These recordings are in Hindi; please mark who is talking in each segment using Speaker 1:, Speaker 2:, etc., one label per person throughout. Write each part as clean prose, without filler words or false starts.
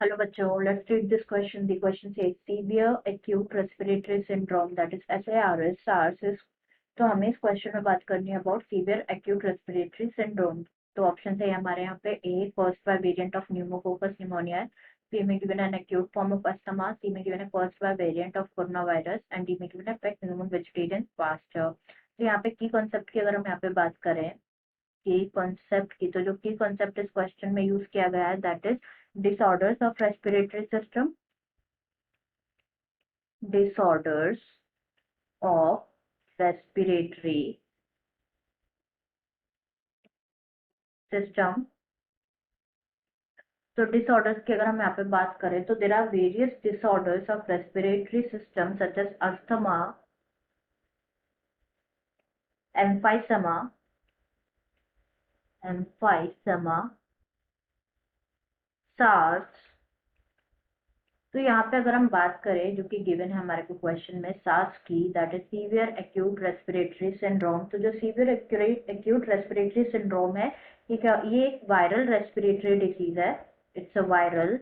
Speaker 1: Hello बच्चों, let's read this question. The question says severe acute respiratory syndrome that is SARS SARS is तो हमें इस क्वेश्चन में बात करनी है about severe acute respiratory syndrome. तो ऑप्शन है हमारे यहाँ पे A caused by variant of pneumococcus pneumonia है, बी में given an acute form of asthma, C में गिवन है caused by variant of corona virus and D में गिवन है पेट न्यूमोन वेजिटेरियन पास्चर। तो यहाँ पे की कॉन्सेप्ट की अगर हम यहाँ पे बात करें की कॉन्सेप्ट की, तो जो की कॉन्सेप्ट इस क्वेश्चन में यूज किया गया है that is disorders of respiratory system, disorders of respiratory system। तो डिसऑर्डर्स की अगर हम यहाँ पे बात करें तो there are various disorders of respiratory system such as asthma, emphysema, SARS. तो यहाँ पे अगर हम बात करें जो कि गिवन है हमारे को क्वेश्चन में सार्स की, that is severe acute respiratory syndrome. तो जो सीवियर एक्यूट रेस्पिरेटरी सिंड्रोम है ये एक वायरल रेस्पिरेटरी डिजीज है। It's a viral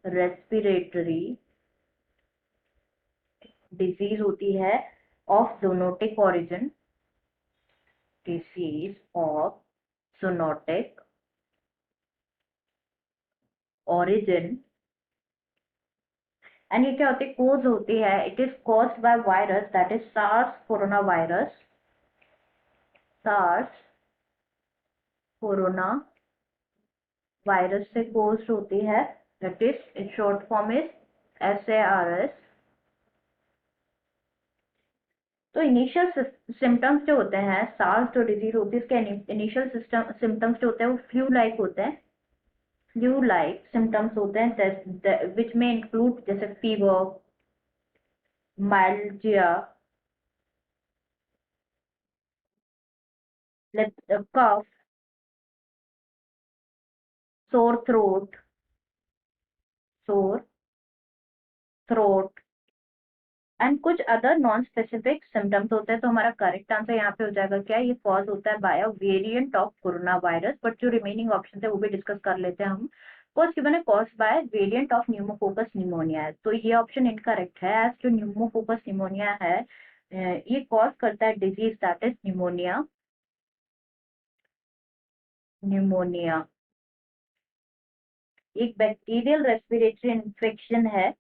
Speaker 1: respiratory disease होती है of zoonotic origin, disease of zoonotic origin. And ये क्या होती है, कोज होती है, it is caused by virus that is SARS corona virus, SARS corona virus से कोज होती है, that is in short form is SARS। तो इनिशियल सिम्टम्स जो होते हैं सार्स जो डिजीज होती है इसके इनिशियल सिम्टम्स जो होते हैं वो फ्लू लाइक होते हैं, फ्लू लाइक सिम्टम्स होते हैं विच में इंक्लूड जैसे fever, माइल्जिया, cough, sore throat, sore throat and कुछ अदर नॉन स्पेसिफिक सिम्टम्स होते हैं। तो हमारा करेक्ट आंसर यहाँ पे हो जाएगा क्या, ये कॉज होता है by variant of corona virus. But जो रिमेनिंग ऑप्शन है वो भी डिस्कस कर लेते हैं हम। कॉज गिवन है cause by variant of pneumococcus pneumonia है, तो ये ऑप्शन इनकरेक्ट है। एज जो न्यूमोकोकस निमोनिया है ये कॉज करता है disease that is pneumonia, pneumonia एक बैक्टीरियल रेस्पिरेटरी इन्फेक्शन है,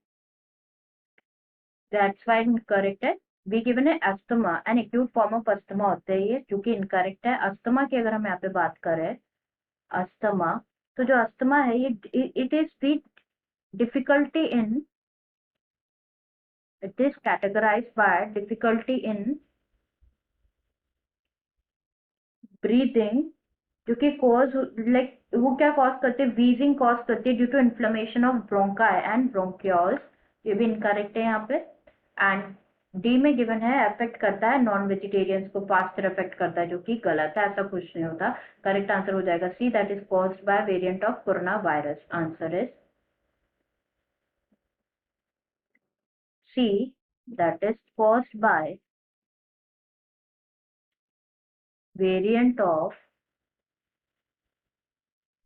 Speaker 1: दैट्स व्हाई इनकरेक्ट है। बी गिवन है asthma, an acute form of asthma होता है ये, जो कि इनकरेक्ट है। अस्थमा की अगर हम यहाँ पे बात करें, अस्थमा, तो जो अस्थमा है ये it is the difficulty in, it is categorized by difficulty in breathing, जो कि कॉज लाइक वो क्या कॉज करते हैं, वीजिंग कॉज करती है due to inflammation of bronchi and bronchioles, ये भी इनकरेक्ट है यहाँ पे। एंड डी में गिवन है अफेक्ट करता है नॉन वेजिटेरियंस को, फास्टर अफेक्ट करता है, जो कि गलत है, ऐसा कुछ नहीं होता। करेक्ट आंसर हो जाएगा C, that is caused by variant of corona virus. Answer is C, that is caused by variant of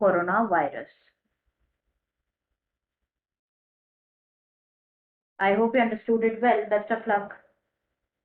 Speaker 1: coronavirus. I hope you understood it well. Best of luck.